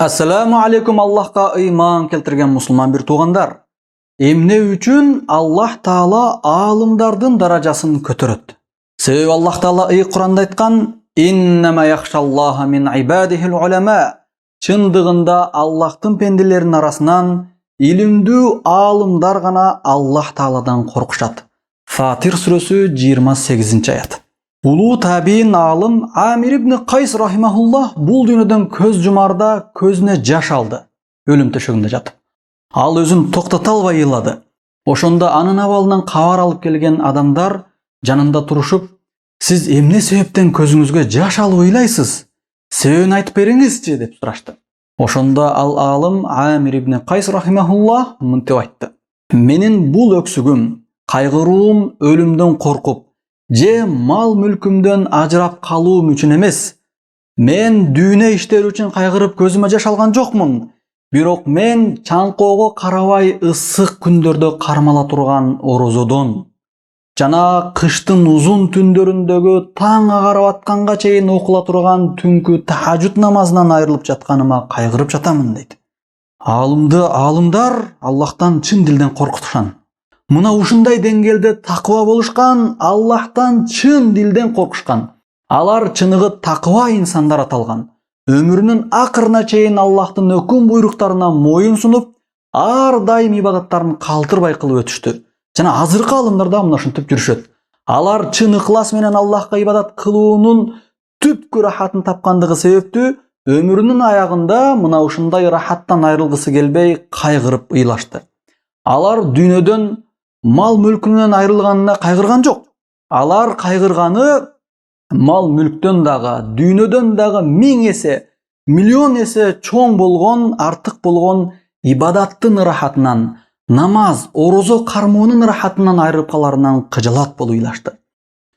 Ассаламу алейкум, Аллахқа ыйман келтірген мұсылман бір туғандар. Эмне үчүн Аллах Таала алымдардын даражасын көтөрөт. Себеби Аллах Таала Куранда айткан: "Иннама яхшаллаха мин ибадихил улама". Чындыгында Аллахтын пенделеринин арасынан илимдүү алымдар гана Аллах Тааладан коркушат. Фатир сүрөсү 28-аят. Улуу табиин алым Амир ибн Кайс рахимахуллах бул дүйнөдөн көз жумарда көзүнө жаш алды. Өлүм төшөгүндө жатып. Ал өзүн токтото албай ыйлады. Ошондо анын абалынан кабар алып келген адамдар жанында турушуп: "Сиз эмне себептен көзүңүзгө жаш алып ыйлайсыз? Себебин айтып бериңизчи" деп сурашты. Ошондо ал алым Амир ибн Кайс рахимахуллах мынтип айтты: "Менин бул өксүгүм, кайгыруум өлүмдөн коркуп же мал мүлкүмдөн ажырап калуум үчүн эмес. Мен дүйнө иштери үчүн кайгырып көзүмө жаш алган жокмун. Бирок мен чаңкоого карабай ысык күндөрдө кармала турган орозодон жана кыштын узун түндөрүндөгү таң агарып атканга чейин окула турган түнкү тахажжуд намазынан айрылып жатканыма кайгырып жатамын" дейт. Алымдар Аллахтан чын дилден коркутушан. Мына ушундай деңгээлде такыба болушкан, Аллахтан чын дилден коркушкан. Алар чыныгы такыба инсандар аталган. Өмүрүнүн акырына чейин Аллахтын өкүм буйруктарына моюн сунуп, ар дайым ибадаттарын калтырбай кылып өтүштү. Жана азыркы алымдар да мына ушинтип жүрүшөт. Алар чын ыхлас менен Аллахка ибадат кылуунун түпкү рахатын тапкандыгы себептүү өмүрүнүн аягында мына ушундай рахаттан айрылгысы келбей кайгырып ыйлашты. Алар дүйнөдөн мал мүлкүнөн айрылганына кайгырган жок. Алар кайгырганы мал мүлктөн дагы, дүйнөдөн дагы 1000 эсе, миллион эсе чоң болгон, артык болгон ибадаттын рахатынан, намаз, орозо кармоонун рахатынан айрылып каларынан кыжалат болуп ыйлашты.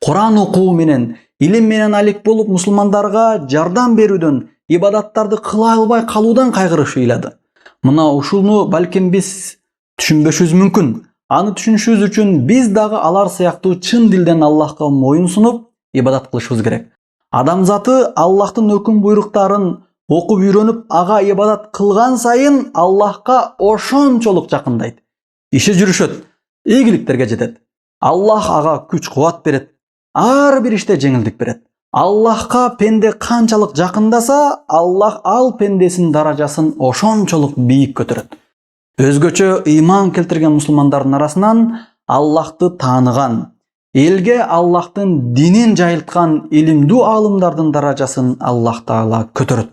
Куран окуу менен, илим менен алек болуп мусулмандарга жардам берүүдөн, ибадаттарды кыла албай калуудан кайгырышып ыйлады. Мына ушуну балким биз түшүнбөшүбүз мүмкүн. Аны түшүнүшүбүз үчүн биз дагы алар сыяктуу чын дилден Аллахка моюн сунуп ибадат кылышыбыз керек. Адамзаты Аллахтын өкүм буйруктарын окуп үйрөнүп, ага ибадат кылган сайын Аллахка ошончолук жакындайт. Иши жүрүшөт, ийгиликтерге жетет. Аллах ага күч кубат берет. Ар бир иште жеңилдик берет. Аллахка пенде канчалык жакындаса, Аллах ал пендесинин даражасын ошончолук бийик көтөрөт. Өзгөчө ыйман келтирген мусулмандардын арасынан Аллахты тааныган, элге Аллахтын динин жайылткан илимдүү алымдардын даражасын Аллах Таала көтөрөт.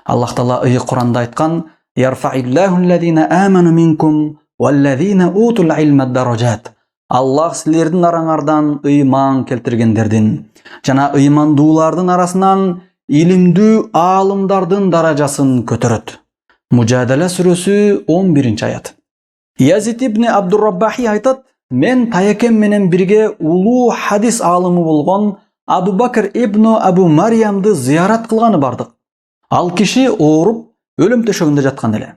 Аллах Таала Куранда айткан: "Ярфа'иллаху аллазина аману минкум валлазина утул илма даражат". Аллах силердин араңардан ыйман келтиргендердин жана ыймандуулардын арасынан илимдүү алымдардын даражасын көтөрөт. Мужадала сүрөсү 11-аят. Язид ибн Абдурраббахи айтат: "Мен таякем менен бирге улуу хадис алымы болгон Абу Бакр ибн Абу Мариямды зыярат кылганы бардык. Ал киши ооруп, өлүм төшөгүндө жаткан эле.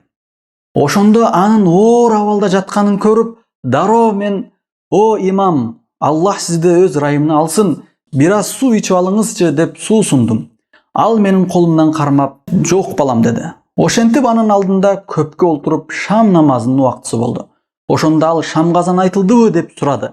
Ошондо анын оор абалда жатканын көрүп, дароо мен: "О имам, Аллах сизди өз ырайымына алсын, бир аз суу ичип алыңызчы" деп суу сундум. Ал менин колумдан кармап: "Жок балам" деди. Ошентип анын алдында көпкө олтуруп шам намазынын убактысы болду. Ошондо ал шам казан айтылдыбы деп сурады.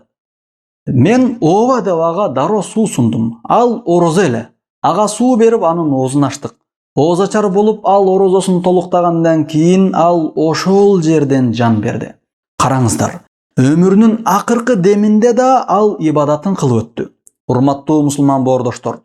Мен ооба деп ага дароо суу сундум. Ал орозо эле. Ага суу берип анын оозун ачтык. Ооз ачар болуп ал орозосун толуктагандан кийин ал ошол жерден жан берди. Караңыздар, өмүрүнүн акыркы деминде да ал ибадатын кылып өттү. Урматтуу мусулман боордоштор,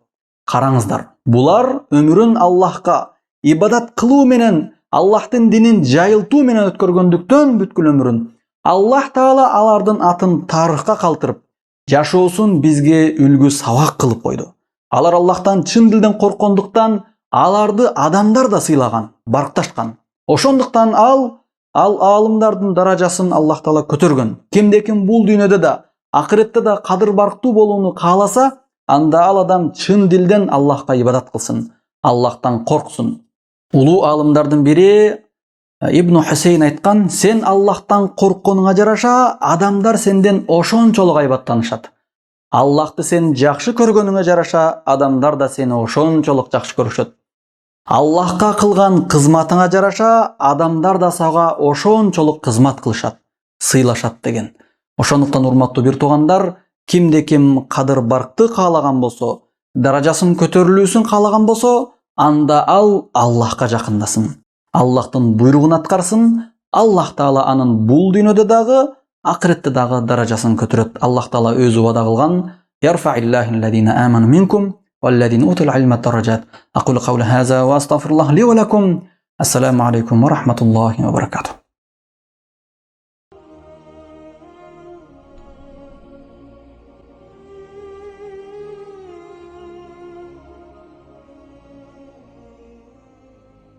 караңыздар, булар өмүрүн Аллахка ибадат кылуу менен, Аллахтын динин жайылтуу менен өткөргөндүктөн бүткүл өмүрүн Аллах Таала алардын атын тарыхка калтырып, жашоосун бизге үлгү сабак кылып койду. Алар Аллахтан чын дилден корккондуктан аларды адамдар да сыйлаган, баркташкан. Ошондуктан ал алымдардын даражасын Аллах Таала көтөргөн. Кимде-ким бул дүйнөдө да, акыретте да кадыр барктуу болууну кааласа, анда ал адам чын дилден Аллахка ибадат кылсын, Аллахтан корксун. Улуу алымдардын бири Ибн Хусейн айткан: "Сен Аллахтан коркконуңа жараша, адамдар сенден ошончолук айбаттанышат. Аллахты сен жакшы көргөнүңө жараша, адамдар да сени ошончолук жакшы көрүшөт". Аллахка кылган кызматыңа жараша адамдар да сага ошончолук кызмат кылышат, сыйлашат деген. Ошондуктан урматтуу бир туугандар, кимде ким кадыр баркты каалаган болсо, даражасын көтөрүлүүсүн каалаган болсо, анда ал Аллахка жакындасын. Аллахтын буйругун аткарсын. Аллах Таала анын бул дүйнөдө дагы, акыретте дагы даражасын көтөрөт. Аллах Таала өзү вада кылган: "Ярфа'иллаху аллазина аману минкум валлазина утул илма даражат". Aqulu qawli hadha wa astaghfirullah li wa lakum. Assalamu alaykum wa rahmatullahi wa barakatuh.